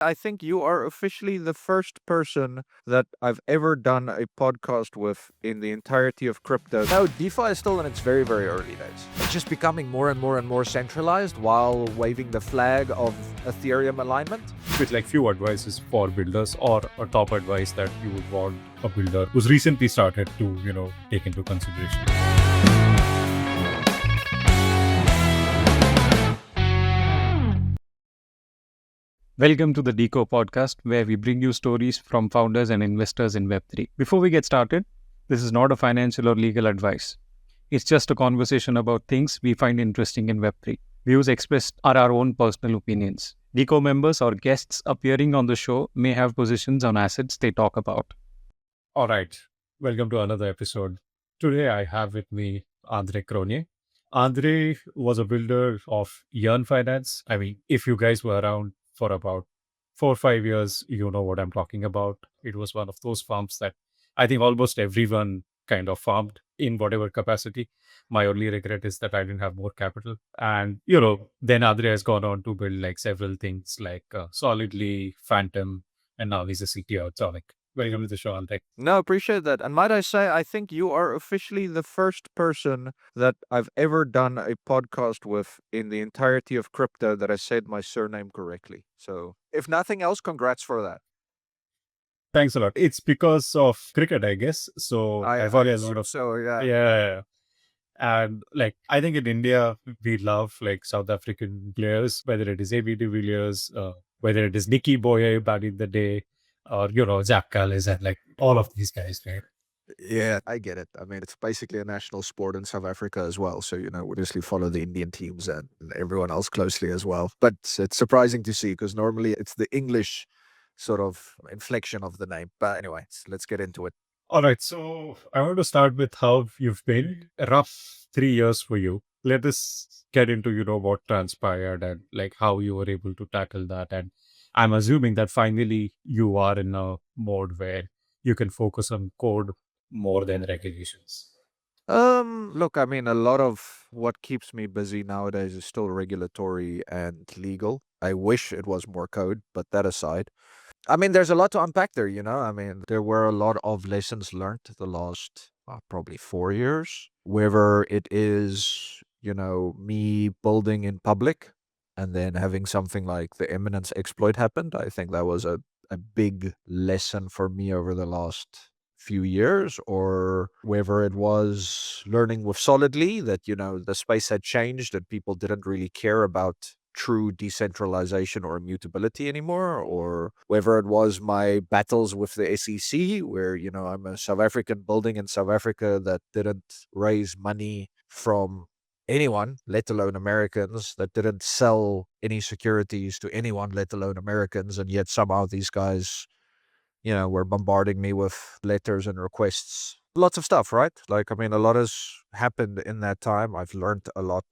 I think you are officially the first person that I've ever done a podcast with in the entirety of crypto. No, DeFi is still in its very, very early days. It's just becoming more and more and more centralized while waving the flag of Ethereum alignment. With like few advices for builders or a top advice that you would want a builder who's recently started to, take into consideration. Welcome to the Deco podcast, where we bring you stories from founders and investors in Web3. Before we get started, this is not a financial or legal advice. It's just a conversation about things we find interesting in Web3. Views expressed are our own personal opinions. Deco members or guests appearing on the show may have positions on assets they talk about. All right. Welcome to another episode. Today I have with me Andre Cronje. Andre was a builder of Yearn Finance. I mean, if you guys were around for about 4 or 5 years, you know what I'm talking about. It was one of those farms that I think almost everyone kind of farmed in whatever capacity. My only regret is that I didn't have more capital. And, then Andre has gone on to build like several things like Solidly, Fantom, and now he's a CTO at Sonic. Welcome to the show, Andre. No, appreciate that. And might I say, I think you are officially the first person that I've ever done a podcast with in the entirety of crypto that I said my surname correctly. So, if nothing else, congrats for that. Thanks a lot. It's because of cricket, I guess. So I've already a lot of yeah. yeah. And like I think in India we love like South African players, whether it is AB de Villiers, whether it is Nicky Boye back in the day, or Zach Callis and like all of these guys, right? Yeah, I get it. I mean, it's basically a national sport in South Africa as well. So, we obviously follow the Indian teams and everyone else closely as well. But it's surprising to see because normally it's the English sort of inflection of the name. But anyway, let's get into it. All right. So I want to start with how you've been. A rough 3 years for you. Let us get into, what transpired and like how you were able to tackle that. And I'm assuming that finally you are in a mode where you can focus on code more than regulations. Look, I mean, a lot of what keeps me busy nowadays is still regulatory and legal. I wish it was more code, but that aside, I mean, there's a lot to unpack there, I mean, there were a lot of lessons learned the last probably 4 years, whether it is, me building in public and then having something like the Eminence exploit happened. I think that was a big lesson for me over the last few years, or whether it was learning with Solidly that, the space had changed and people didn't really care about true decentralization or immutability anymore, or whether it was my battles with the SEC where, I'm a South African building in South Africa that didn't raise money from anyone, let alone Americans, that didn't sell any securities to anyone, let alone Americans, and yet somehow these guys were bombarding me with letters and requests. Lots of stuff, right? Like, I mean, a lot has happened in that time. I've learned a lot.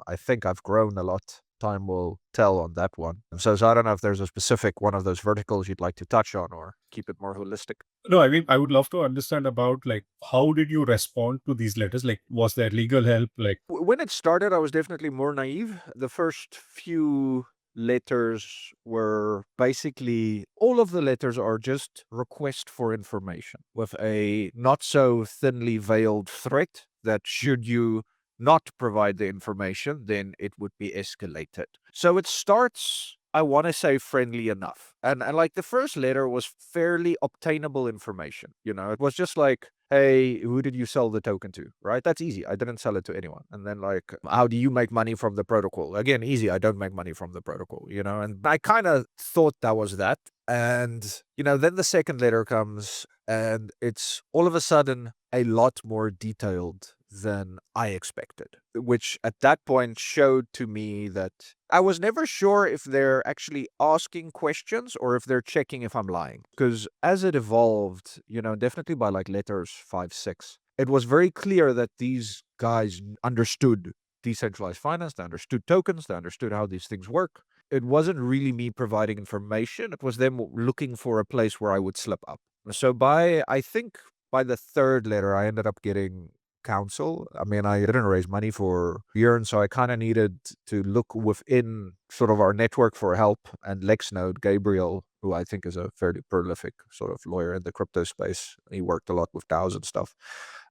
I think I've grown a lot. Time will tell on that one. So I don't know if there's a specific one of those verticals you'd like to touch on or keep it more holistic. No, I mean, I would love to understand about like how did you respond to these letters? Like, was there legal help? Like, When it started, I was definitely more naive. The first few letters were basically, all of the letters are just request for information with a not so thinly veiled threat that should you not provide the information, then it would be escalated. So it starts, I want to say, friendly enough. And like the first letter was fairly obtainable information. It was just like, hey, who did you sell the token to? Right? That's easy. I didn't sell it to anyone. And then like, how do you make money from the protocol? Again, easy. I don't make money from the protocol, and I kind of thought that was that. And, then the second letter comes and it's all of a sudden a lot more detailed than I expected, which at that point showed to me that I was never sure if they're actually asking questions or if they're checking if I'm lying. Because as it evolved, definitely by like letters 5, 6, it was very clear that these guys understood decentralized finance, they understood tokens, they understood how these things work. It wasn't really me providing information, it was them looking for a place where I would slip up. So I think by the third letter, I ended up getting counsel. I mean, I didn't raise money for Yearn, so I kind of needed to look within sort of our network for help. And Lexnode, Gabriel, who I think is a fairly prolific sort of lawyer in the crypto space, he worked a lot with DAOs and stuff.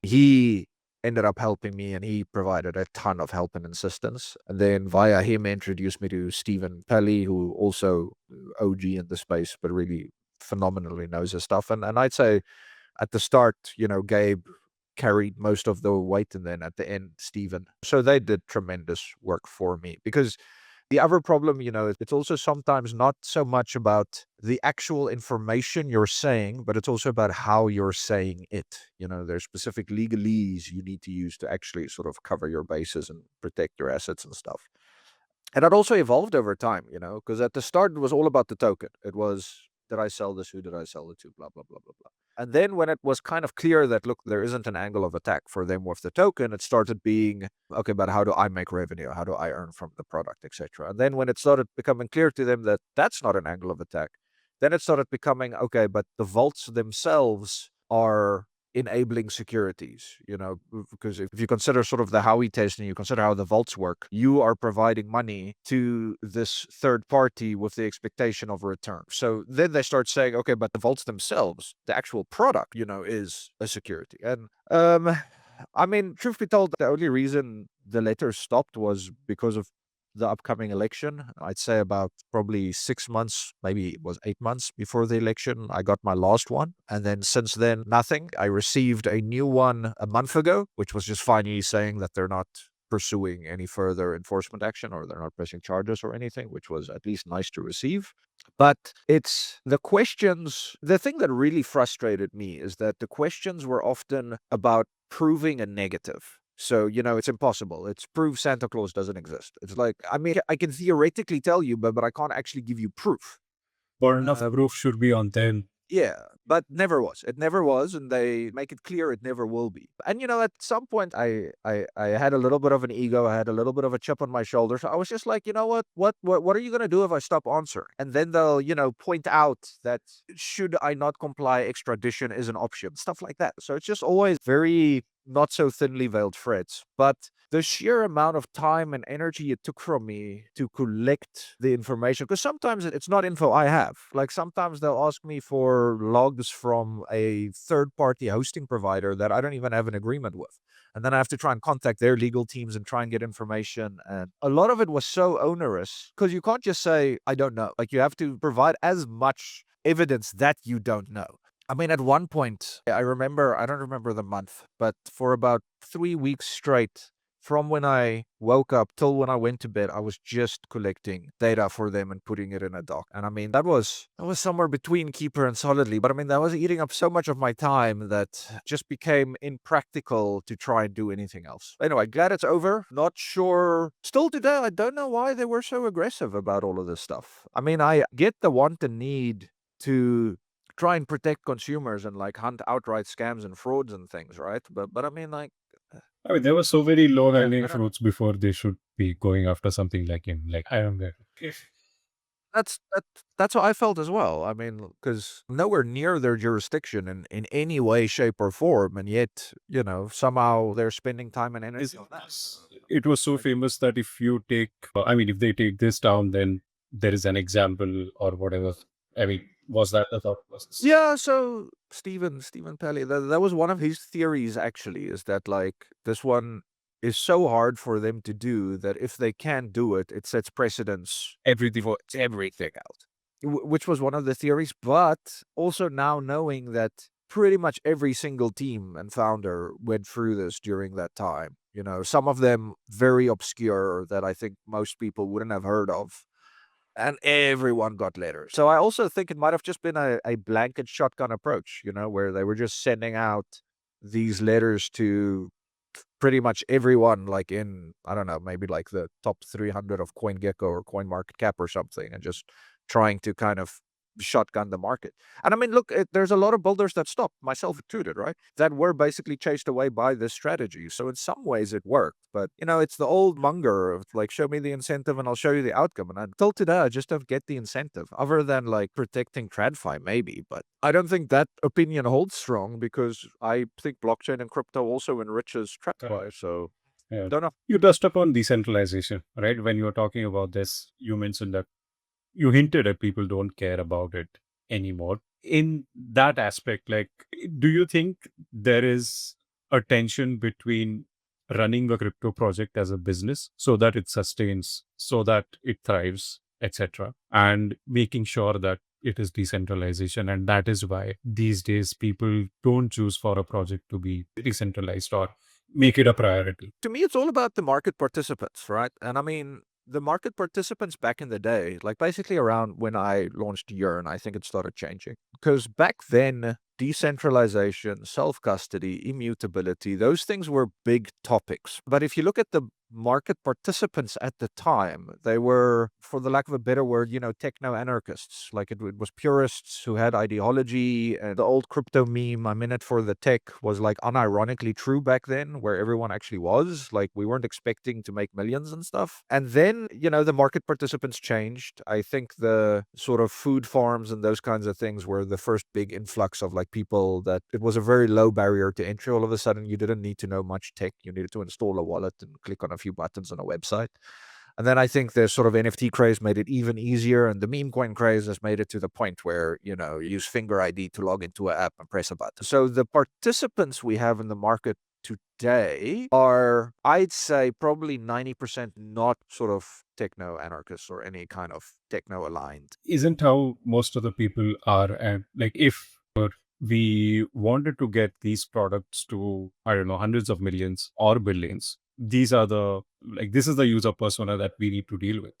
He ended up helping me, and he provided a ton of help and assistance. And then via him introduced me to Stephen Pelly, who also OG in the space, but really phenomenally knows his stuff. And I'd say at the start, Gabe carried most of the weight, and then at the end, Stephen. So they did tremendous work for me, because the other problem, it's also sometimes not so much about the actual information you're saying, but it's also about how you're saying it. There's specific legalese you need to use to actually sort of cover your bases and protect your assets and stuff. And that also evolved over time, because at the start it was all about the token. It was, did I sell this? Who did I sell it to? Blah, blah, blah, blah, blah. And then when it was kind of clear that, look, there isn't an angle of attack for them with the token, it started being, okay, but how do I make revenue? How do I earn from the product, etc.? And then when it started becoming clear to them that that's not an angle of attack, then it started becoming, okay, but the vaults themselves are enabling securities, because if you consider sort of the Howey test and you consider how the vaults work, you are providing money to this third party with the expectation of a return. So then they start saying, okay, but the vaults themselves, the actual product, is a security. And I mean, truth be told, the only reason the letter stopped was because of the upcoming election. I'd say about probably 6 months, maybe it was 8 months before the election, I got my last one. And then since then, nothing. I received a new one a month ago, which was just finally saying that they're not pursuing any further enforcement action, or they're not pressing charges or anything, which was at least nice to receive. But it's the questions. The thing that really frustrated me is that the questions were often about proving a negative. So, it's impossible. It's prove Santa Claus doesn't exist. It's like, I mean, I can theoretically tell you, but I can't actually give you proof. But enough proof should be on them. Yeah, but never was. It never was, and they make it clear it never will be. And at some point, I had a little bit of an ego. I had a little bit of a chip on my shoulder. So I was just like, you know what are you gonna do if I stop answering? And then they'll, point out that should I not comply, extradition is an option, stuff like that. So it's just always very not so thinly veiled threats. But the sheer amount of time and energy it took from me to collect the information, because sometimes it's not info I have. Like sometimes they'll ask me for logs from a third-party hosting provider that I don't even have an agreement with. And then I have to try and contact their legal teams and try and get information. And a lot of it was so onerous, because you can't just say, I don't know. Like you have to provide as much evidence that you don't know. I mean, at one point, I don't remember the month, but for about 3 weeks straight, from when I woke up till when I went to bed, I was just collecting data for them and putting it in a doc. And I mean, that was somewhere between Keeper and Solidly, but I mean, that was eating up so much of my time that just became impractical to try and do anything else. Anyway, glad it's over. Not sure. Still today, I don't know why they were so aggressive about all of this stuff. I mean, I get the want and need to try and protect consumers and like hunt outright scams and frauds and things, right? But I mean, like, I mean, there were so many low I hanging don't know. fruits before they should be going after something like him. Like, I don't get it. That's how I felt as well. I mean, because nowhere near their jurisdiction in any way, shape, or form, and yet somehow they're spending time and energy on that. It was so famous that if you take, I mean, if they take this down, then there is an example or whatever. I mean, was that the thought process? Yeah, so Stephen Pelly, that was one of his theories actually, is that like this one is so hard for them to do that if they can do it, it sets precedence everything for everything else. Which was one of the theories, but also now knowing that pretty much every single team and founder went through this during that time. Some of them very obscure that I think most people wouldn't have heard of, and everyone got letters. So I also think it might have just been a blanket shotgun approach, where they were just sending out these letters to pretty much everyone, like in, I don't know, maybe like the top 300 of CoinGecko or CoinMarketCap or something, and just trying to kind of shotgun the market. And I mean, look, there's a lot of builders that stopped, myself included, right? That were basically chased away by this strategy. So in some ways it worked, but it's the old monger of like, show me the incentive and I'll show you the outcome. And until today, I just don't get the incentive other than like protecting TradFi maybe, but I don't think that opinion holds strong because I think blockchain and crypto also enriches TradFi. So Yeah. don't know. You touched upon decentralization, right? When you were talking about this, you mentioned that you hinted at people don't care about it anymore. In that aspect, like, do you think there is a tension between running a crypto project as a business so that it sustains, so that it thrives, etc., and making sure that it is decentralization? And that is why these days people don't choose for a project to be decentralized or make it a priority. To me, it's all about the market participants, right? And I mean, the market participants back in the day, like basically around when I launched Yearn, I think it started changing. Because back then, decentralization, self custody, immutability, those things were big topics. But if you look at the market participants at the time, they were, for the lack of a better word, techno anarchists. Like it was purists who had ideology. And the old crypto meme, I'm in it for the tech, was like unironically true back then, where everyone actually was. Like we weren't expecting to make millions and stuff. And then, the market participants changed. I think the sort of food farms and those kinds of things were the first big influx of like people that it was a very low barrier to entry. All of a sudden, you didn't need to know much tech. You needed to install a wallet and click on a few buttons on a website. And then I think the sort of NFT craze made it even easier, and the meme coin craze has made it to the point where, you use finger ID to log into an app and press a button. So the participants we have in the market today are, I'd say, probably 90% not sort of techno anarchists or any kind of techno aligned. Isn't how most of the people are. And like, if we wanted to get these products to, I don't know, hundreds of millions or billions, these are this is the user persona that we need to deal with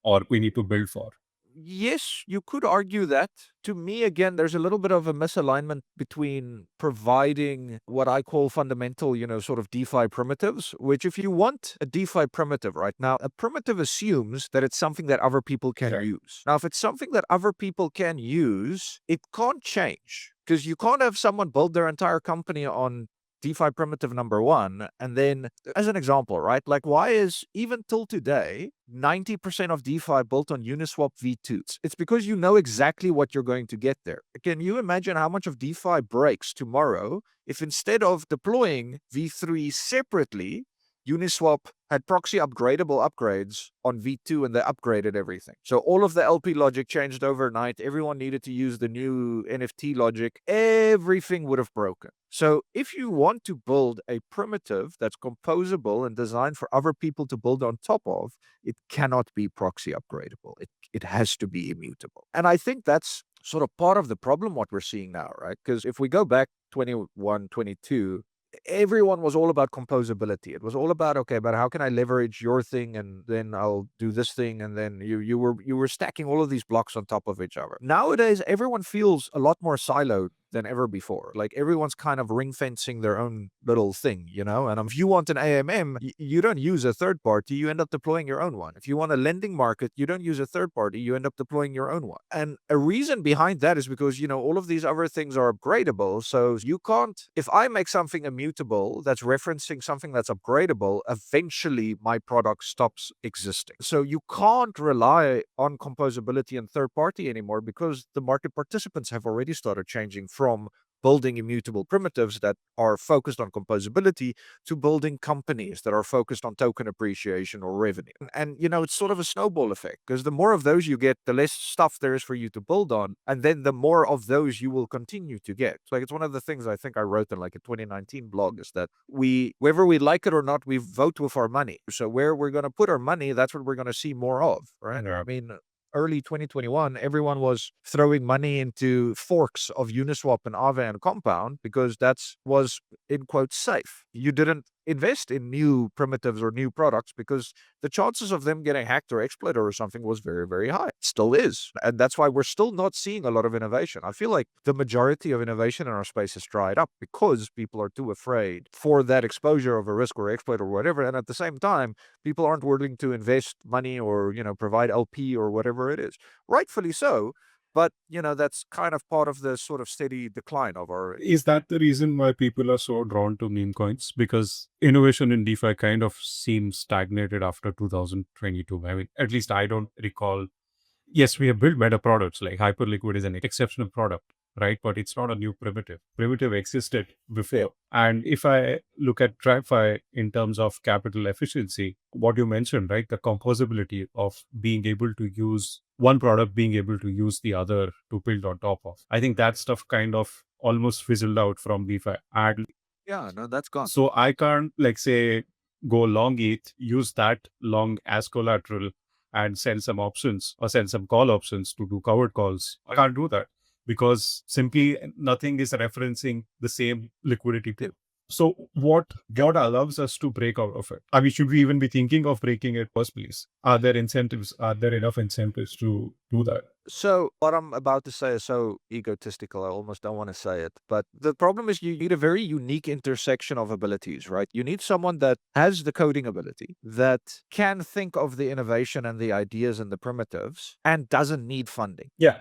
or we need to build for. Yes, you could argue that. To me, again, there's a little bit of a misalignment between providing what I call fundamental, sort of DeFi primitives, which if you want a DeFi primitive right now, a primitive assumes that it's something that other people can Right. use. Now, if it's something that other people can use, it can't change because you can't have someone build their entire company on DeFi primitive number one. And then, as an example, right? Like, why is even till today 90% of DeFi built on Uniswap V2s? It's because you know exactly what you're going to get there. Can you imagine how much of DeFi breaks tomorrow if instead of deploying V3 separately, Uniswap had proxy upgradable upgrades on V2 and they upgraded everything. So all of the LP logic changed overnight. Everyone needed to use the new NFT logic. Everything would have broken. So if you want to build a primitive that's composable and designed for other people to build on top of, it cannot be proxy upgradable. It has to be immutable. And I think that's sort of part of the problem what we're seeing now, right? Because if we go back 21, 22, everyone was all about composability. It was all about, okay, but how can I leverage your thing and then I'll do this thing, and then you were stacking all of these blocks on top of each other. Nowadays, everyone feels a lot more siloed than ever before. Like everyone's kind of ring fencing their own little thing, And if you want an AMM, you don't use a third party, you end up deploying your own one. If you want a lending market, you don't use a third party, you end up deploying your own one. And a reason behind that is because, all of these other things are upgradable. So you can't, if I make something immutable that's referencing something that's upgradable, eventually my product stops existing. So you can't rely on composability and third party anymore because the market participants have already started changing from building immutable primitives that are focused on composability to building companies that are focused on token appreciation or revenue. And it's sort of a snowball effect because the more of those you get, the less stuff there is for you to build on. And then the more of those you will continue to get. Like it's one of the things I think I wrote in like a 2019 blog is that whether we like it or not, we vote with our money. So where we're going to put our money, that's what we're going to see more of, right? Yeah. I mean, early 2021, everyone was throwing money into forks of Uniswap and Aave and Compound because was in quotes safe. You didn't invest in new primitives or new products because the chances of them getting hacked or exploited or something was very, very high. It still is. And that's why we're still not seeing a lot of innovation. I feel like the majority of innovation in our space has dried up because people are too afraid for that exposure of a risk or exploit or whatever. And at the same time, people aren't willing to invest money or, provide LP or whatever it is. Rightfully so. But, that's kind of part of the sort of steady decline of our. Is that the reason why people are so drawn to meme coins? Because innovation in DeFi kind of seems stagnated after 2022. I mean, at least I don't recall. Yes, we have built better products, like Hyperliquid is an exceptional product, right? But it's not a new primitive. Primitive existed before. And if I look at TradFi in terms of capital efficiency, what you mentioned, right? The composability of being able to use one product, being able to use the other to build on top of. I think that stuff kind of almost fizzled out from DeFi. And Yeah, no, that's gone. so I can't, like, say, go long ETH, use that long as collateral and sell some options or sell some call options to do covered calls. I can't do that because simply nothing is referencing the same liquidity pool. So what allows us to break out of it? I mean, should we even be thinking of breaking it first, please? Are there incentives? Are there enough incentives to do that? So what I'm about to say is so egotistical, I almost don't want to say it. But the problem is you need a very unique intersection of abilities, right? You need someone that has the coding ability, that can think of the innovation and the ideas and the primitives, and doesn't need funding. Yeah.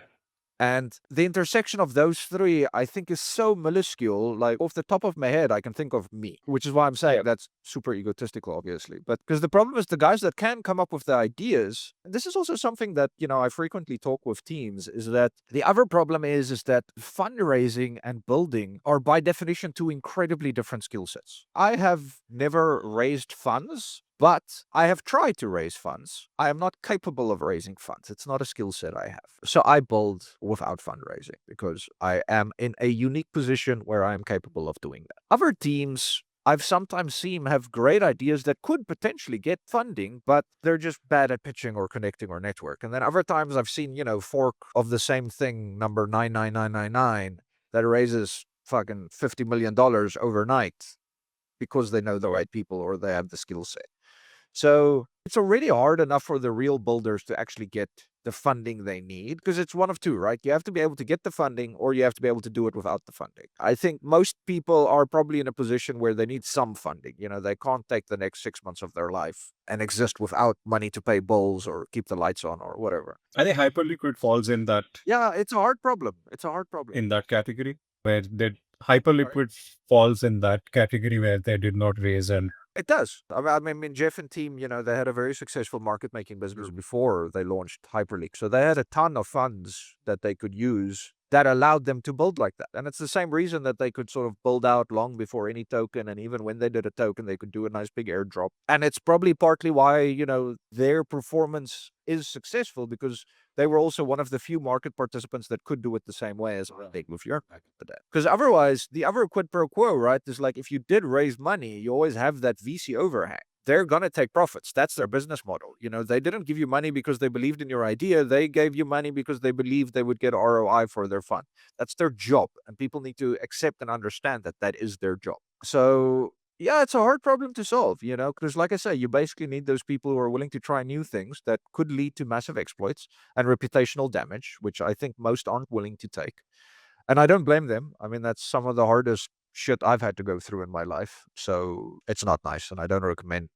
And the intersection of those three, I think, is so minuscule. Like, off the top of my head, I can think of me, which is why I'm saying that's super egotistical, obviously. But because the problem is the guys that can come up with the ideas, and this is also something that, I frequently talk with teams, is that the other problem is that fundraising and building are by definition two incredibly different skill sets. I have never raised funds, but I have tried to raise funds. I am not capable of raising funds. It's not a skill set I have. So I build without fundraising because I am in a unique position where I am capable of doing that. Other teams I've sometimes seen have great ideas that could potentially get funding, but they're just bad at pitching or connecting or network. And then other times I've seen, fork of the same thing, number 99999, that raises fucking $50 million overnight because they know the right people or they have the skill set. So it's already hard enough for the real builders to actually get the funding they need, because it's one of two, right? You have to be able to get the funding or you have to be able to do it without the funding. I think most people are probably in a position where they need some funding. They can't take the next 6 months of their life and exist without money to pay bills or keep the lights on or whatever. I think Hyperliquid falls in that Yeah, it's a hard problem. It's a hard problem. in that category where Hyperliquid falls in that category where they did not raise and It does. I mean, Jeff and team, they had a very successful market making business before they launched Hyperleak. So they had a ton of funds that they could use that allowed them to build like that. And it's the same reason that they could sort of build out long before any token. And even when they did a token, they could do a nice big airdrop. And it's probably partly why, their performance is successful, because they were also one of the few market participants that could do it the same way as they with Yearn back in the day. Because otherwise, the other quid pro quo, right, is like if you did raise money, you always have that VC overhang. They're going to take profits. That's their business model. They didn't give you money because they believed in your idea. They gave you money because they believed they would get ROI for their fund. That's their job. And people need to accept and understand that that is their job. So yeah, it's a hard problem to solve, because like I say, you basically need those people who are willing to try new things that could lead to massive exploits and reputational damage, which I think most aren't willing to take. And I don't blame them. I mean, that's some of the hardest shit I've had to go through in my life. So it's not nice. And I don't recommend,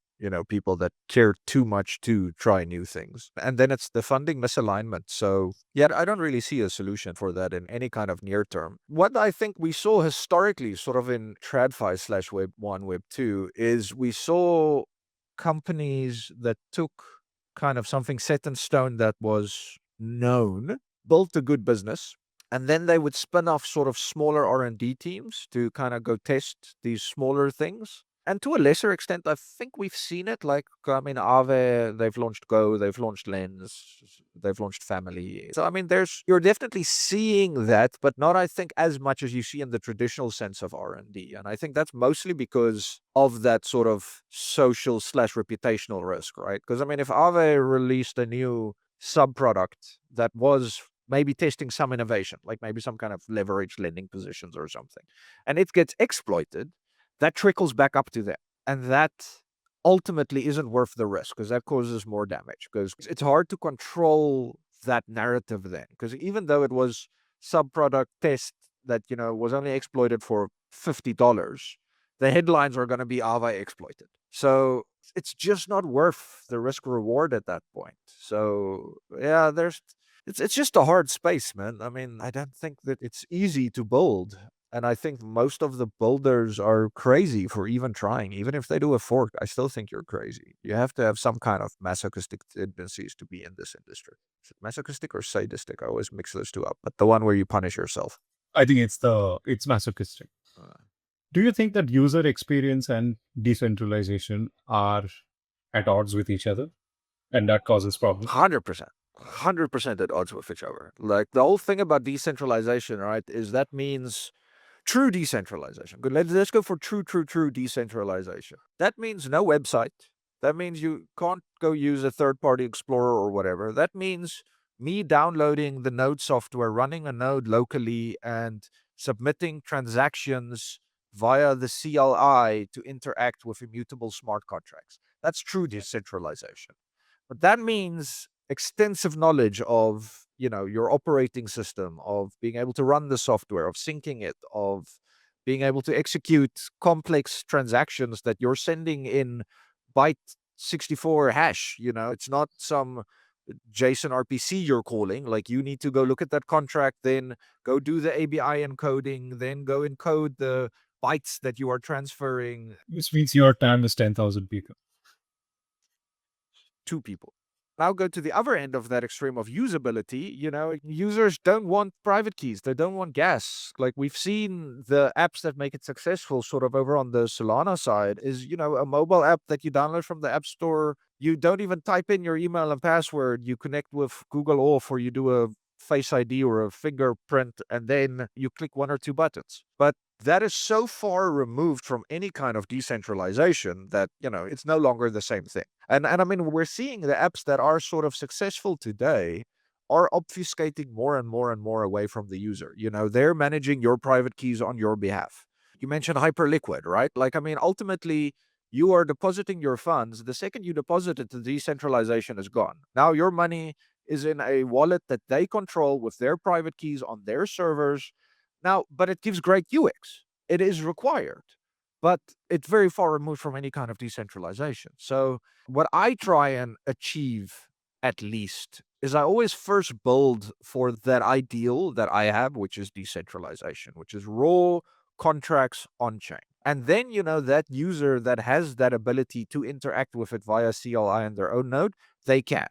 people that care too much to try new things. And then it's the funding misalignment. So yeah, I don't really see a solution for that in any kind of near term. What I think we saw historically, sort of in TradFi / Web 1, Web 2, is we saw companies that took kind of something set in stone that was known, built a good business, and then they would spin off sort of smaller R&D teams to kind of go test these smaller things. And to a lesser extent, I think we've seen it. Like, I mean, Aave, they've launched Go, they've launched Lens, they've launched Family. So, I mean, you're definitely seeing that, but not, I think, as much as you see in the traditional sense of R&D. And I think that's mostly because of that sort of social / reputational risk, right? Because, I mean, if Aave released a new sub-product that was maybe testing some innovation, like maybe some kind of leverage lending positions or something, and it gets exploited, that trickles back up to them. And that ultimately isn't worth the risk, because that causes more damage. Because it's hard to control that narrative then. Because even though it was sub-product test that, was only exploited for $50, the headlines are going to be Aave exploited. So it's just not worth the risk reward at that point. So yeah, It's just a hard space, man. I mean, I don't think that it's easy to build. And I think most of the builders are crazy for even trying. Even if they do a fork, I still think you're crazy. You have to have some kind of masochistic tendencies to be in this industry. Is it masochistic or sadistic? I always mix those two up. But the one where you punish yourself. I think it's masochistic. Uh, Do you think that user experience and decentralization are at odds with each other, and that causes problems? 100%. 100% at odds with each other. Like the whole thing about decentralization, right, is that means true decentralization. Good. Let's go for true decentralization. That means no website. That means you can't go use a third-party explorer or whatever. That means me downloading the node software, running a node locally, and submitting transactions via the CLI to interact with immutable smart contracts. That's true decentralization. But that means extensive knowledge of, your operating system, of being able to run the software, of syncing it, of being able to execute complex transactions that you're sending in byte 64 hash. It's not some JSON RPC you're calling. Like, you need to go look at that contract, then go do the ABI encoding, then go encode the bytes that you are transferring. Which means your TAM is 10,000 people. Two people. Now go to the other end of that extreme of usability. Users don't want private keys. They don't want gas. Like, we've seen the apps that make it successful sort of over on the Solana side is, a mobile app that you download from the App Store. You don't even type in your email and password. You connect with Google Auth, or you do a Face ID or a fingerprint, and then you click one or two buttons. But that is so far removed from any kind of decentralization that, it's no longer the same thing. And I mean, we're seeing the apps that are sort of successful today are obfuscating more and more and more away from the user. They're managing your private keys on your behalf. You mentioned Hyperliquid, right? Like, I mean, ultimately, you are depositing your funds. The second you deposit it, the decentralization is gone. Now your money is in a wallet that they control with their private keys on their servers. Now, but it gives great UX. It is required, but it's very far removed from any kind of decentralization. So, what I try and achieve, at least, is I always first build for that ideal that I have, which is decentralization, which is raw contracts on chain. And then, that user that has that ability to interact with it via CLI in their own node, they can.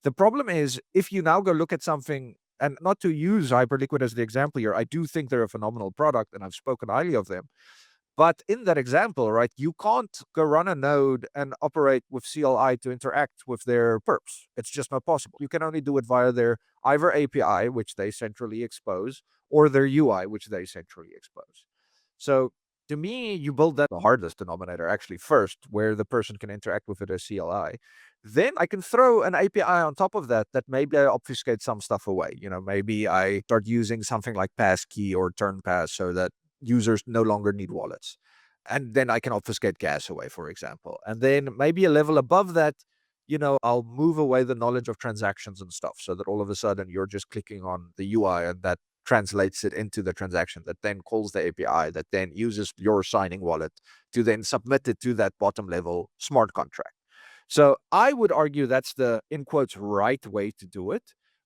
The problem is, if you now go look at something, and not to use Hyperliquid as the example here, I do think they're a phenomenal product and I've spoken highly of them. But in that example, right, you can't go run a node and operate with CLI to interact with their perps. It's just not possible. You can only do it via their either API, which they centrally expose, or their UI, which they centrally expose. So to me, you build that the hardest denominator actually first, where the person can interact with it as CLI. Then I can throw an API on top of that maybe I obfuscate some stuff away. Maybe I start using something like passkey or turnpass so that users no longer need wallets. And then I can obfuscate gas away, for example. And then maybe a level above that, I'll move away the knowledge of transactions and stuff so that all of a sudden you're just clicking on the UI and that translates it into the transaction that then calls the API that then uses your signing wallet to then submit it to that bottom level smart contract. So I would argue that's the, in quotes, right way to do it.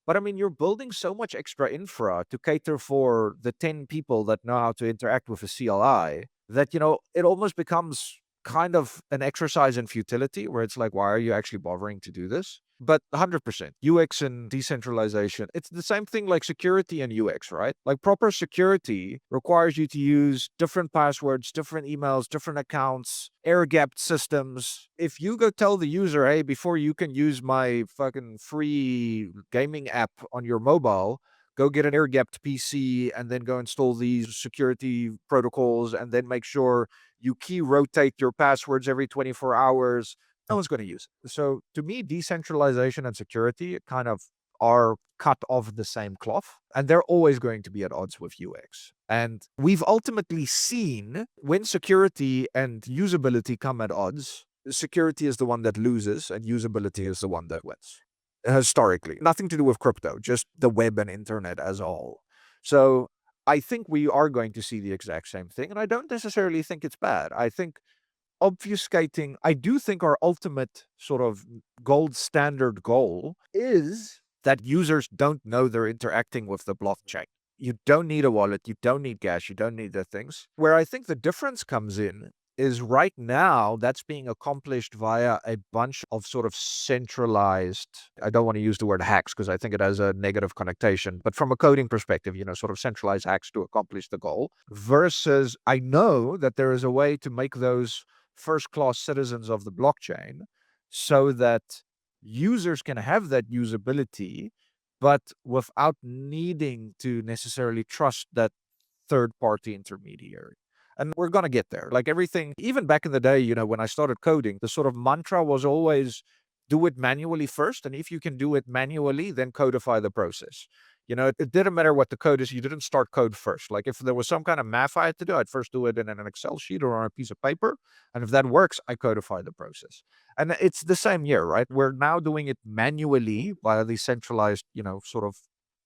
But I mean, you're building so much extra infra to cater for the 10 people that know how to interact with a CLI that, it almost becomes kind of an exercise in futility where it's like, why are you actually bothering to do this? But 100% UX and decentralization, it's the same thing like security and UX, right? Like, proper security requires you to use different passwords, different emails, different accounts, air gapped systems. If you go tell the user, hey, before you can use my fucking free gaming app on your mobile, go get an air gapped PC and then go install these security protocols and then make sure you key rotate your passwords every 24 hours. No one's going to use it. So to me, decentralization and security kind of are cut off the same cloth, and they're always going to be at odds with UX. And we've ultimately seen when security and usability come at odds, security is the one that loses and usability is the one that wins. Historically, nothing to do with crypto, just the web and internet as a whole. So I think we are going to see the exact same thing, and I don't necessarily think it's bad. I think obfuscating, I do think our ultimate sort of gold standard goal is that users don't know they're interacting with the blockchain. You don't need a wallet, you don't need gas, you don't need the things. Where I think the difference comes in is right now that's being accomplished via a bunch of sort of centralized, I don't want to use the word hacks because I think it has a negative connotation, but from a coding perspective, sort of centralized hacks to accomplish the goal, versus I know that there is a way to make those first class citizens of the blockchain so that users can have that usability, but without needing to necessarily trust that third party intermediary. And we're going to get there. Like everything, even back in the day, when I started coding, the sort of mantra was always do it manually first. And if you can do it manually, then codify the process. It didn't matter what the code is. You didn't start code first. Like if there was some kind of math I had to do, I'd first do it in an Excel sheet or on a piece of paper. And if that works, I codify the process. And it's the same here, right? We're now doing it manually via these centralized, sort of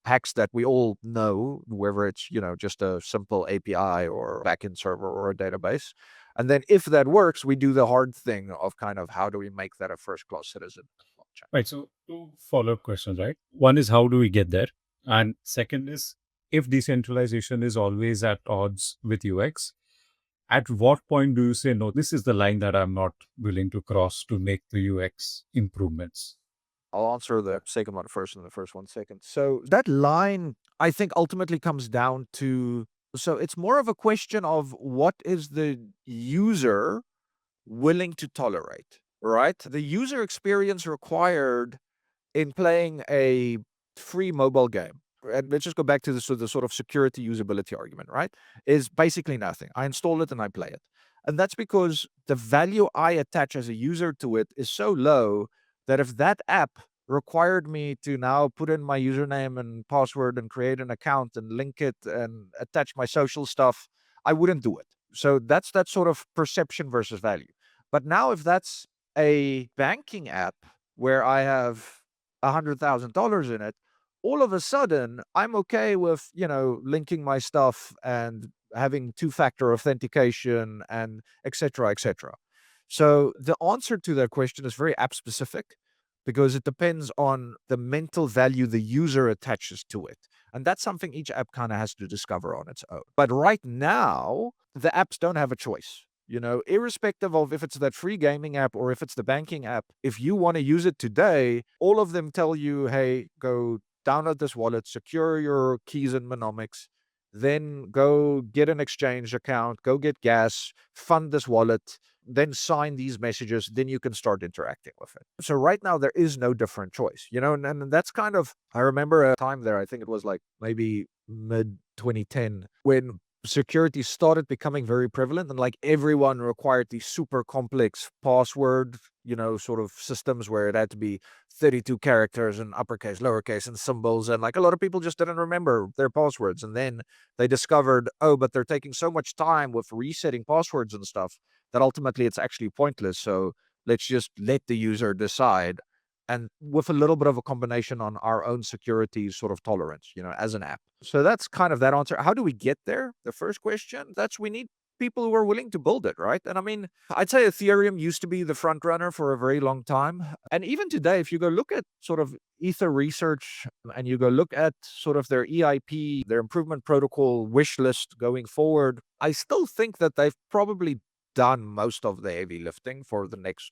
hacks that we all know, whether it's, just a simple API or backend server or a database. And then if that works, we do the hard thing of kind of how do we make that a first class citizen blockchain. Right. So two follow-up questions, right? One is how do we get there? And second is if decentralization is always at odds with UX, at what point do you say, no, this is the line that I'm not willing to cross to make the UX improvements? I'll answer the second one first and the first one second. So that line, I think, ultimately comes down to, so it's more of a question of what is the user willing to tolerate, right? The user experience required in playing a free mobile game, and let's just go back to the sort of security usability argument, right? Is basically nothing. I install it and I play it. And that's because the value I attach as a user to it is so low that if that app required me to now put in my username and password and create an account and link it and attach my social stuff, I wouldn't do it. So that's that sort of perception versus value. But now if that's a banking app where I have $100,000 in it, all of a sudden I'm okay with, linking my stuff and having two-factor authentication and et cetera, et cetera. So the answer to that question is very app specific because it depends on the mental value the user attaches to it. And that's something each app kind of has to discover on its own. But right now, the apps don't have a choice. Irrespective of if it's that free gaming app or if it's the banking app, if you want to use it today, all of them tell you, hey, go download this wallet, secure your keys and monomics, then go get an exchange account, go get gas, fund this wallet, then sign these messages, then you can start interacting with it. So right now there is no different choice, and that's kind of, I remember a time there, I think it was like maybe mid 2010 when security started becoming very prevalent and like everyone required these super complex password, sort of systems where it had to be 32 characters and uppercase, lowercase and symbols. And like a lot of people just didn't remember their passwords. And then they discovered, oh, but they're taking so much time with resetting passwords and stuff that ultimately it's actually pointless. So let's just let the user decide. And with a little bit of a combination on our own security sort of tolerance, as an app. So that's kind of that answer. How do we get there? The first question, that's we need people who are willing to build it, right? And I mean, I'd say Ethereum used to be the front runner for a very long time. And even today, if you go look at sort of Ether research and you go look at sort of their EIP, their improvement protocol wish list going forward, I still think that they've probably done most of the heavy lifting for the next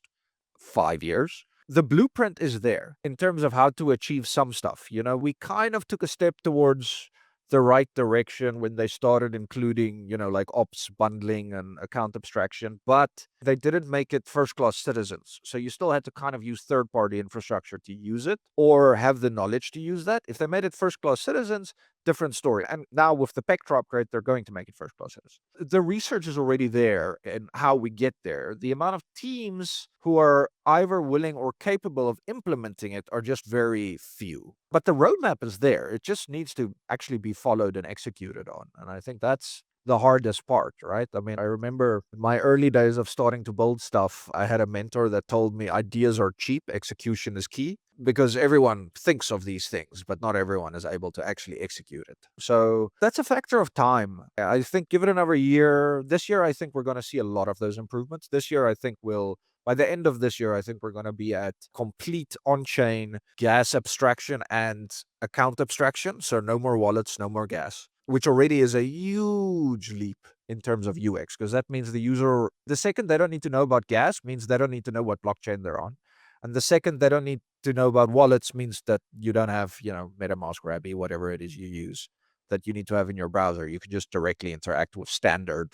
5 years. The blueprint is there in terms of how to achieve some stuff. We kind of took a step towards the right direction when they started including, like ops bundling and account abstraction, but they didn't make it first class citizens. So you still had to kind of use third party infrastructure to use it or have the knowledge to use that. If they made it first class citizens, different story. And now with the Pectra upgrade, they're going to make it first class citizens. The research is already there and how we get there. The amount of teams who are either willing or capable of implementing it are just very few. But the roadmap is there. It just needs to actually be followed and executed on. And I think that's the hardest part, right? I mean, I remember in my early days of starting to build stuff, I had a mentor that told me ideas are cheap, execution is key, because everyone thinks of these things, but not everyone is able to actually execute it. So that's a factor of time. I think give it another year. This year, I think we're going to see a lot of those improvements. This year, I think we'll By the end of this year, I think we're going to be at complete on-chain gas abstraction and account abstraction. So no more wallets, no more gas, which already is a huge leap in terms of UX, because that means the user, the second they don't need to know about gas, means they don't need to know what blockchain they're on. And the second they don't need to know about wallets means that you don't have, MetaMask or Abby, whatever it is you use, that you need to have in your browser. You can just directly interact with standard,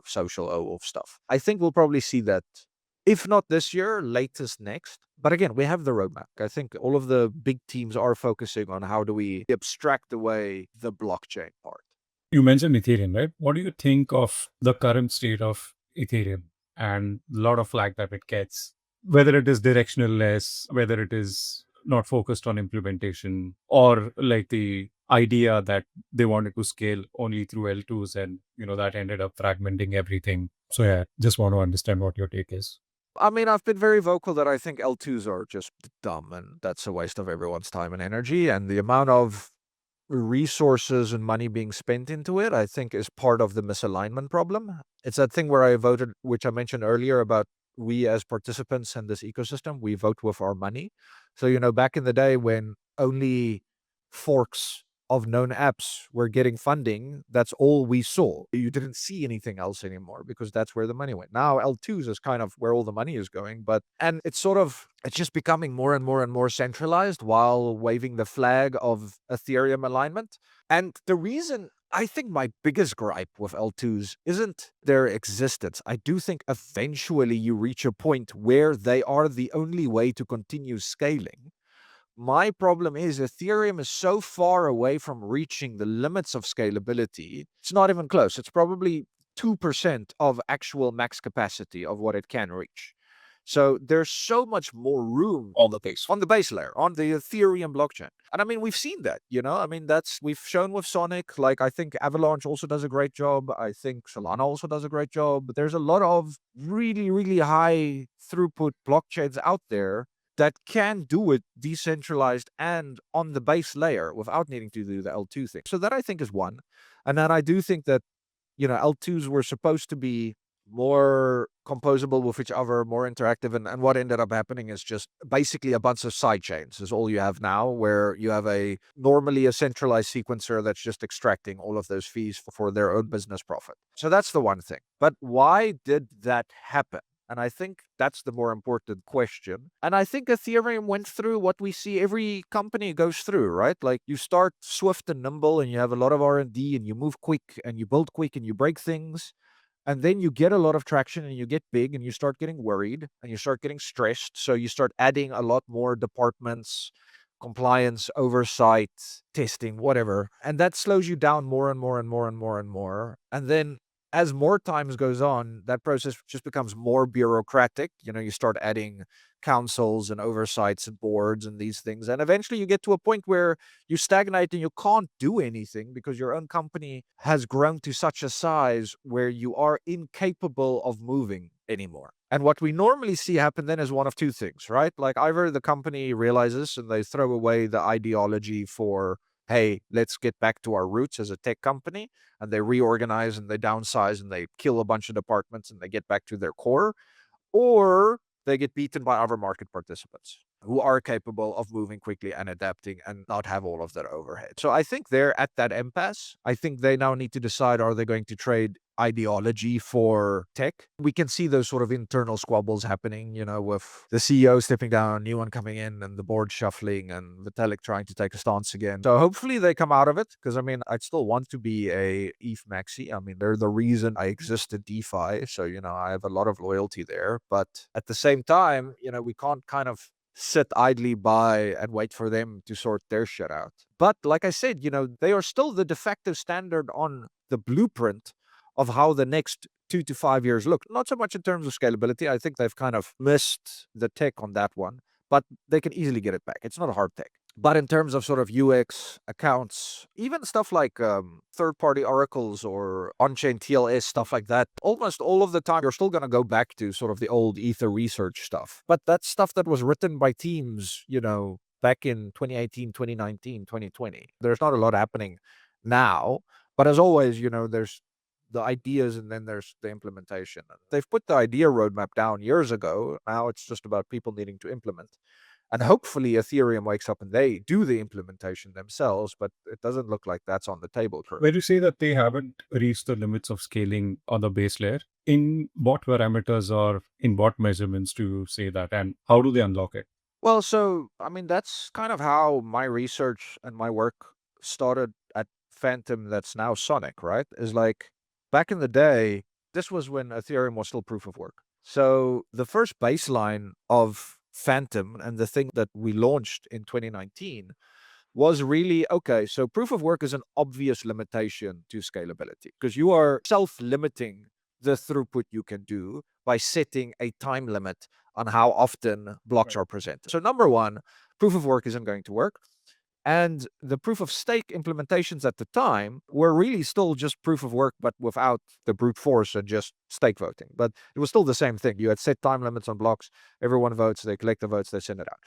social OAuth stuff. I think we'll probably see that, if not this year, latest next. But again, we have the roadmap. I think all of the big teams are focusing on how do we abstract away the blockchain part. You mentioned Ethereum, right? What do you think of the current state of Ethereum and a lot of flag that it gets, whether it is directionless, whether it is not focused on implementation, or like the idea that they wanted to scale only through L2s and, that ended up fragmenting everything. So yeah, just want to understand what your take is. I mean, I've been very vocal that I think L2s are just dumb and that's a waste of everyone's time and energy. And the amount of resources and money being spent into it, I think, is part of the misalignment problem. It's that thing where I voted, which I mentioned earlier about we as participants in this ecosystem, we vote with our money. So, back in the day when only forks of known apps were getting funding, that's all we saw. You didn't see anything else anymore because that's where the money went. Now L2s is kind of where all the money is going, and it's just becoming more and more and more centralized while waving the flag of Ethereum alignment. And the reason, I think my biggest gripe with L2s isn't their existence. I do think eventually you reach a point where they are the only way to continue scaling. My problem is Ethereum is so far away from reaching the limits of scalability. It's not even close. It's probably 2% of actual max capacity of what it can reach. So there's so much more room on the base layer, on the Ethereum blockchain. And I mean, we've seen that, I mean, we've shown with Sonic, like I think Avalanche also does a great job. I think Solana also does a great job. But there's a lot of really, really high throughput blockchains out there that can do it decentralized and on the base layer without needing to do the L2 thing. So that I think is one. And then I do think that, L2s were supposed to be more composable with each other, more interactive. And what ended up happening is just basically a bunch of side chains is all you have now, where you have normally a centralized sequencer that's just extracting all of those fees for their own business profit. So that's the one thing. But why did that happen? And I think that's the more important question. And I think Ethereum went through what we see every company goes through, right? Like you start swift and nimble and you have a lot of R&D and you move quick and you build quick and you break things. And then you get a lot of traction and you get big and you start getting worried and you start getting stressed. So you start adding a lot more departments, compliance, oversight, testing, whatever. And that slows you down more and more and more and more and more. And then as more times goes on, that process just becomes more bureaucratic. You start adding councils and oversights and boards and these things. And eventually you get to a point where you stagnate and you can't do anything because your own company has grown to such a size where you are incapable of moving anymore. And what we normally see happen then is one of two things, right? Like either the company realizes and they throw away the ideology for, hey, let's get back to our roots as a tech company, and they reorganize and they downsize and they kill a bunch of departments and they get back to their core, or they get beaten by other market participants who are capable of moving quickly and adapting and not have all of that overhead. So I think they're at that impasse. I think they now need to decide, are they going to trade ideology for tech? We can see those sort of internal squabbles happening, with the CEO stepping down, new one coming in, and the board shuffling, and Vitalik trying to take a stance again. So hopefully they come out of it, because I mean, I'd still want to be a ETH maxi. I mean, they're the reason I exist in DeFi. So, I have a lot of loyalty there. But at the same time, we can't kind of sit idly by and wait for them to sort their shit out. But like I said, they are still the de facto standard on the blueprint of how the next 2 to 5 years look. Not so much in terms of scalability. I think they've kind of missed the tech on that one, but they can easily get it back. It's not a hard tech. But in terms of sort of UX, accounts, even stuff like third-party oracles or on-chain TLS, stuff like that, almost all of the time, you're still going to go back to sort of the old Ether research stuff. But that's stuff that was written by teams, back in 2018, 2019, 2020. There's not a lot happening now. But as always, there's the ideas and then there's the implementation. They've put the idea roadmap down years ago. Now it's just about people needing to implement. And hopefully Ethereum wakes up and they do the implementation themselves, but it doesn't look like that's on the table currently. When you say that they haven't reached the limits of scaling on the base layer, in what parameters or in what measurements do you say that, and how do they unlock it? Well, so I mean that's kind of how my research and my work started at Fantom that's now Sonic, right? Is like back in the day, this was when Ethereum was still proof of work. So the first baseline of Fantom and the thing that we launched in 2019 was really okay. So proof of work is an obvious limitation to scalability because you are self-limiting the throughput you can do by setting a time limit on how often blocks Right. are presented. So number one, proof of work isn't going to work. And the proof of stake implementations at the time were really still just proof of work, but without the brute force and just stake voting. But it was still the same thing. You had set time limits on blocks. Everyone votes, they collect the votes, they send it out.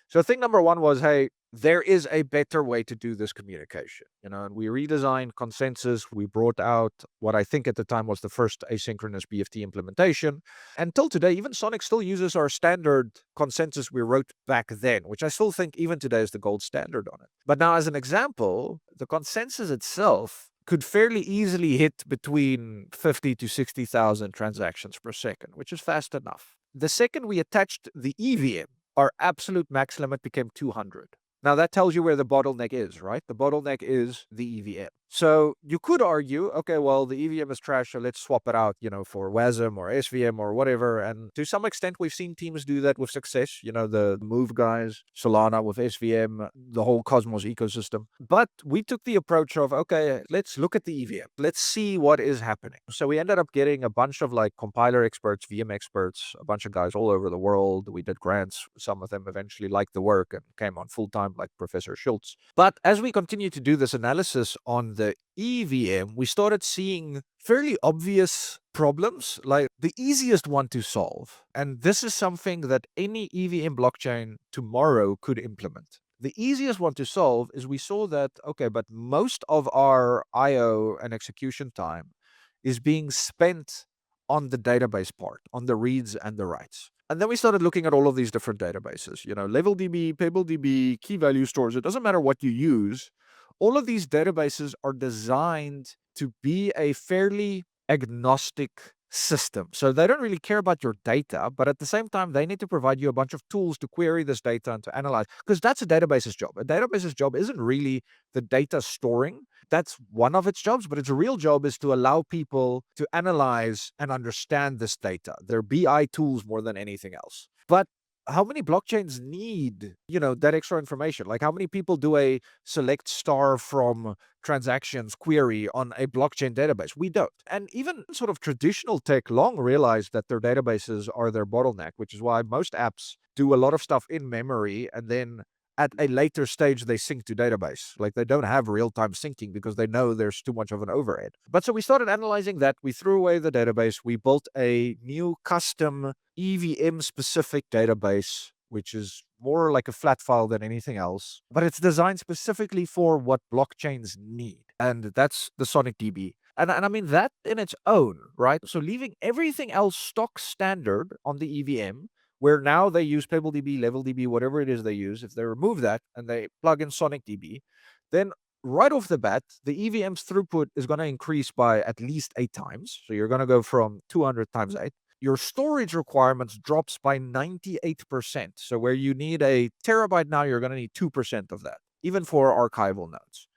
So thing number one was, hey, there is a better way to do this communication, and we redesigned consensus. We brought out what I think at the time was the first asynchronous BFT implementation. Until today, even Sonic still uses our standard consensus we wrote back then, which I still think even today is the gold standard on it. But now, as an example, the consensus itself could fairly easily hit between 50 to 60,000 transactions per second, which is fast enough. The second we attached the EVM, our absolute max limit became 200. Now that tells you where the bottleneck is, right? The bottleneck is the EVM. So you could argue, okay, well, the EVM is trash, so let's swap it out, for WASM or SVM or whatever. And to some extent, we've seen teams do that with success. The Move guys, Solana with SVM, the whole Cosmos ecosystem. But we took the approach of, okay, let's look at the EVM. Let's see what is happening. So we ended up getting a bunch of like compiler experts, VM experts, a bunch of guys all over the world. We did grants. Some of them eventually liked the work and came on full time, like Professor Schultz. But as we continue to do this analysis on the EVM, we started seeing fairly obvious problems, like the easiest one to solve. And this is something that any EVM blockchain tomorrow could implement. The easiest one to solve is we saw that, okay, but most of our IO and execution time is being spent on the database part, on the reads and the writes. And then we started looking at all of these different databases, LevelDB, PabbleDB, key value stores. It doesn't matter what you use. All of these databases are designed to be a fairly agnostic system. So they don't really care about your data, but at the same time, they need to provide you a bunch of tools to query this data and to analyze, because that's a database's job. A database's job isn't really the data storing. That's one of its jobs, but its real job is to allow people to analyze and understand this data. They're BI tools more than anything else. But how many blockchains need, that extra information? Like how many people do a select star from transactions query on a blockchain database? We don't. And even sort of traditional tech long realized that their databases are their bottleneck, which is why most apps do a lot of stuff in memory and then at a later stage they sync to database. Like they don't have real-time syncing because they know there's too much of an overhead. But so we started analyzing that. We threw away the database. We built a new custom EVM specific database, which is more like a flat file than anything else, but it's designed specifically for what blockchains need. And that's the Sonic DB. And I mean that in its own, right? So leaving everything else stock standard on the EVM, where now they use PabbleDB, LevelDB, whatever it is they use. If they remove that and they plug in Sonic DB, then right off the bat, the EVM's throughput is going to increase by at least 8 times. So you're going to go from 200 times 8. Your storage requirements drops by 98%. So where you need a terabyte now, you're going to need 2% of that, even for archival nodes.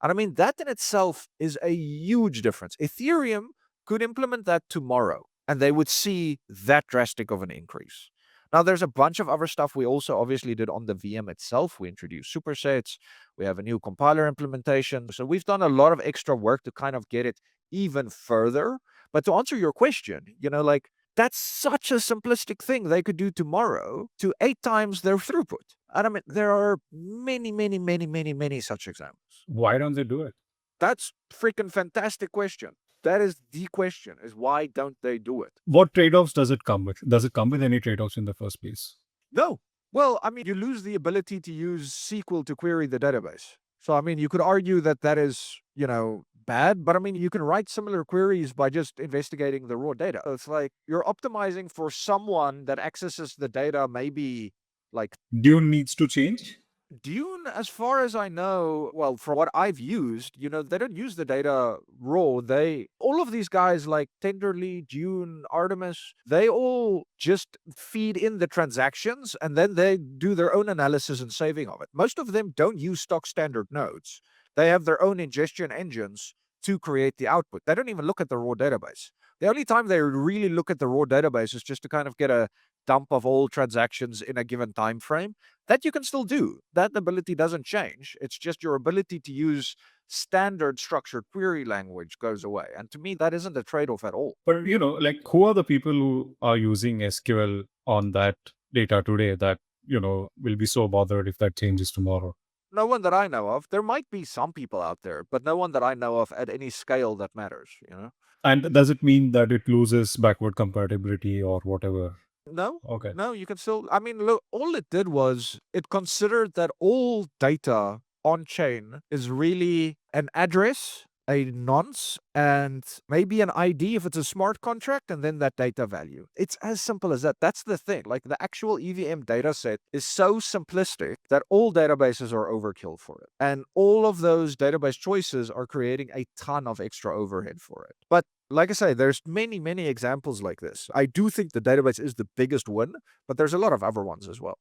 And I mean, that in itself is a huge difference. Ethereum could implement that tomorrow, and they would see that drastic of an increase. Now, there's a bunch of other stuff we also obviously did on the VM itself. We introduced supersets. We have a new compiler implementation. So we've done a lot of extra work to kind of get it even further. But to answer your question, like that's such a simplistic thing they could do tomorrow to 8 times their throughput. And I mean, there are many, many, many, many, many such examples. Why don't they do it? That's freaking fantastic question. That is the question, is why don't they do it? What trade-offs does it come with? Does it come with any trade-offs in the first place? No. Well, I mean, you lose the ability to use SQL to query the database. So, I mean, you could argue that that is, bad, but I mean, you can write similar queries by just investigating the raw data. It's like you're optimizing for someone that accesses the data maybe like Dune needs to change. Dune, as far as I know, well, from what I've used, they don't use the data raw. All of these guys like Tenderly, Dune, Artemis, they all just feed in the transactions and then they do their own analysis and saving of it. Most of them don't use stock standard nodes. They have their own ingestion engines to create the output. They don't even look at the raw database. The only time they really look at the raw database is just to kind of get a dump of all transactions in a given time frame. That you can still do. That ability doesn't change. It's just your ability to use standard structured query language goes away. And to me, that isn't a trade off at all. But like who are the people who are using SQL on that data today that will be so bothered if that changes tomorrow? No one that I know of. There might be some people out there, but no one that I know of at any scale that matters. And does it mean that it loses backward compatibility or whatever? No, Okay. no, you can still. I mean, look, all it did was it considered that all data on chain is really an address, a nonce, and maybe an ID if it's a smart contract, and then that data value. It's as simple as that. That's the thing. Like the actual EVM data set is so simplistic that all databases are overkill for it. And all of those database choices are creating a ton of extra overhead for it. But like I say, there's many, many examples like this. I do think the database is the biggest win, but there's a lot of other ones as well.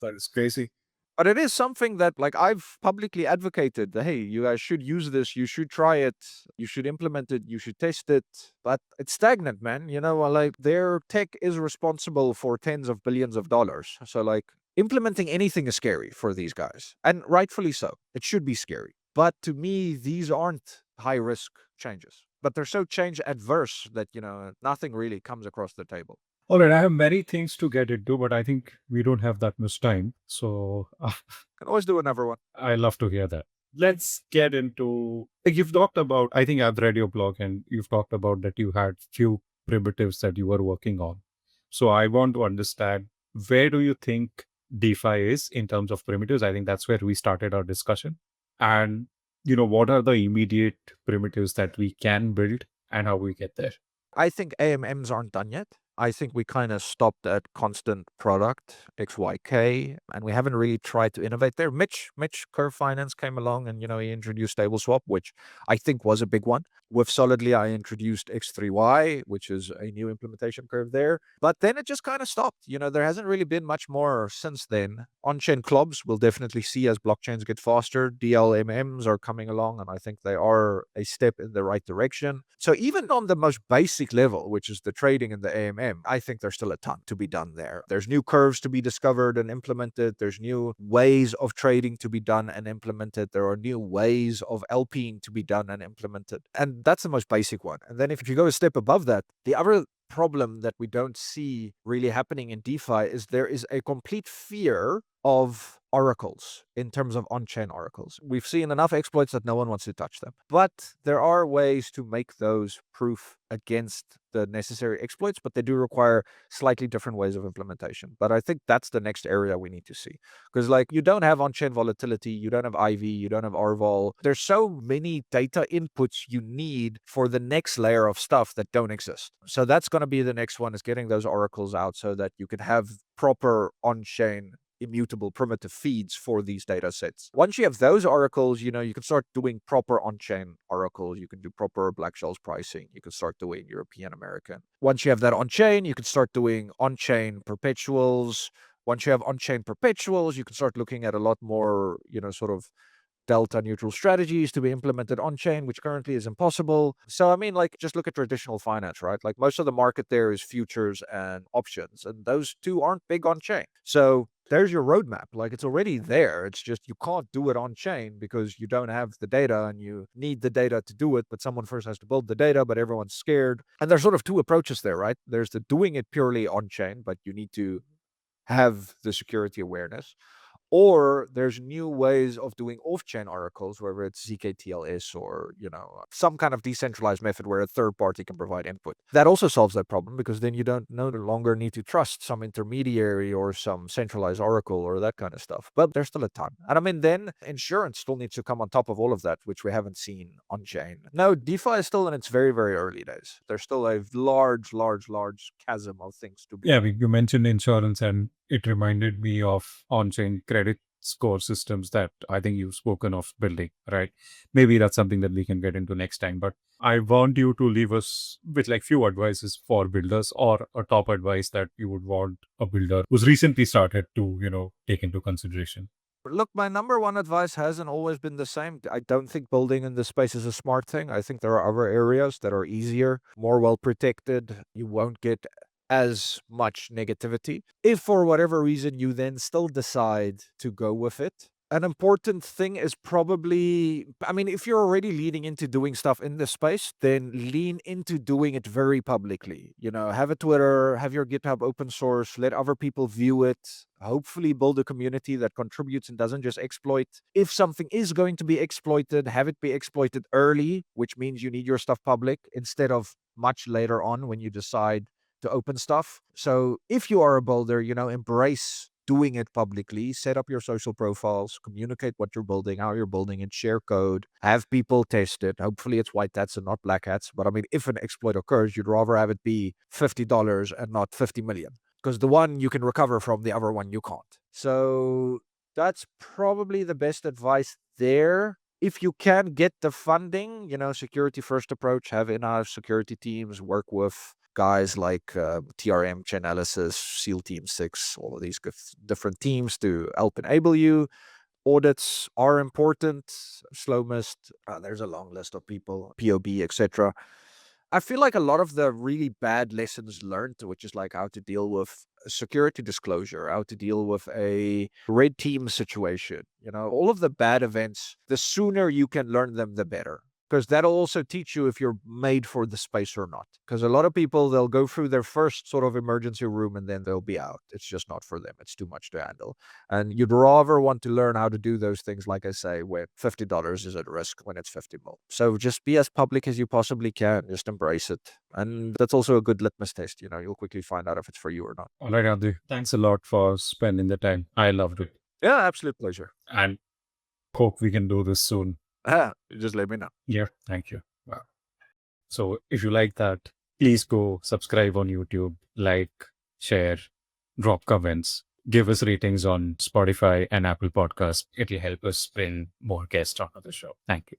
That is crazy. But it is something that, like, I've publicly advocated that, hey, you guys should use this, you should try it, you should implement it, you should test it. But it's stagnant, man. Like, their tech is responsible for tens of billions of dollars. So, like, implementing anything is scary for these guys. And rightfully so. It should be scary. But to me, these aren't high risk changes. But they're so change adverse that, nothing really comes across the table. All right, I have many things to get into, but I think we don't have that much time. So Can always do another one. I love to hear that. Let's get into, like, you've talked about, I think I've read your blog and you've talked about that you had few primitives that you were working on. So I want to understand, where do you think DeFi is in terms of primitives? I think that's where we started our discussion. And, what are the immediate primitives that we can build and how we get there? I think AMMs aren't done yet. I think we kind of stopped at constant product, XYK, and we haven't really tried to innovate there. Mitch Curve Finance came along and, he introduced StableSwap, which I think was a big one. With Solidly, I introduced X3Y, which is a new implementation curve there. But then it just kind of stopped. There hasn't really been much more since then. On-chain clubs we'll definitely see as blockchains get faster. DLMMs are coming along, and I think they are a step in the right direction. So even on the most basic level, which is the trading and the AMM, I think there's still a ton to be done there. There's new curves to be discovered and implemented. There's new ways of trading to be done and implemented. There are new ways of LPing to be done and implemented. And that's the most basic one. And then if you go a step above that, the other problem that we don't see really happening in DeFi is there is a complete fear of oracles in terms of on-chain oracles. We've seen enough exploits that no one wants to touch them. But there are ways to make those proof against the necessary exploits, but they do require slightly different ways of implementation. But I think that's the next area we need to see. Because like you don't have on-chain volatility, you don't have IV, you don't have RVol. There's so many data inputs you need for the next layer of stuff that don't exist. So that's going to be the next one, is getting those oracles out so that you can have proper on-chain immutable primitive feeds for these data sets. Once you have those oracles, you can start doing proper on-chain oracles. You can do proper Black Shells pricing. You can start doing European American. Once you have that on-chain, you can start doing on-chain perpetuals. Once you have on-chain perpetuals, you can start looking at a lot more, sort of delta neutral strategies to be implemented on chain, which currently is impossible. So, I mean, like, just look at traditional finance, right? Like, most of the market there is futures and options, and those two aren't big on chain. So, there's your roadmap. Like, it's already there. It's just you can't do it on chain because you don't have the data and you need the data to do it. But someone first has to build the data, but everyone's scared. And there's sort of two approaches there, right? There's the doing it purely on chain, but you need to have the security awareness. or there's new ways of doing off-chain oracles, whether it's zkTLS or some kind of decentralized method where a third party can provide input. That also solves that problem, because then you don't no longer need to trust some intermediary or some centralized oracle or that kind of stuff. But there's still a ton. And I mean, then insurance still needs to come on top of all of that, which we haven't seen on chain. No, DeFi is still in its very, very early days. There's still a large chasm of things to be. Yeah, you mentioned insurance, and it reminded me of on-chain credit score systems that I think you've spoken of building, right? Maybe that's something that we can get into next time. But I want you to leave us with like few advices for builders, or a top advice that you would want a builder who's recently started to, take into consideration. Look, my number one advice hasn't always been the same. I don't think building in this space is a smart thing. I think there are other areas that are easier, more well protected. You won't get as much negativity. If for whatever reason you then still decide to go with it, an important thing is probably, I mean, if you're already leading into doing stuff in this space, then lean into doing it very publicly. Have a Twitter, have your GitHub open source, let other people view it. Hopefully build a community that contributes and doesn't just exploit. If something is going to be exploited, have it be exploited early, which means you need your stuff public instead of much later on when you decide to open stuff. So if you are a builder, embrace doing it publicly, set up your social profiles, communicate what you're building, how you're building it, share code, have people test it. Hopefully it's white hats and not black hats. But I mean, if an exploit occurs, you'd rather have it be $50 and not 50 million, because the one you can recover from, the other one you can't. So that's probably the best advice there. If you can get the funding, security first approach, have in-house security teams, work with guys like TRM, Chainalysis, SEAL Team 6, all of these different teams to help enable you. Audits are important. Slowmist, there's a long list of people, POB, etc. I feel like a lot of the really bad lessons learned, which is like how to deal with security disclosure, how to deal with a red team situation, all of the bad events, the sooner you can learn them, the better. Because that'll also teach you if you're made for the space or not. Because a lot of people, they'll go through their first sort of emergency room and then they'll be out. It's just not for them. It's too much to handle. And you'd rather want to learn how to do those things, like I say, when $50 is at risk, when it's 50 mil. So just be as public as you possibly can. Just embrace it. And that's also a good litmus test. You'll quickly find out if it's for you or not. All right, Andre. Thanks a lot for spending the time. I loved it. Yeah, absolute pleasure. And hope we can do this soon. Just let me know. Yeah, thank you. Wow. So if you like that, please go subscribe on YouTube, like, share, drop comments, give us ratings on Spotify and Apple Podcasts. It'll help us bring more guests onto the show. Thank you.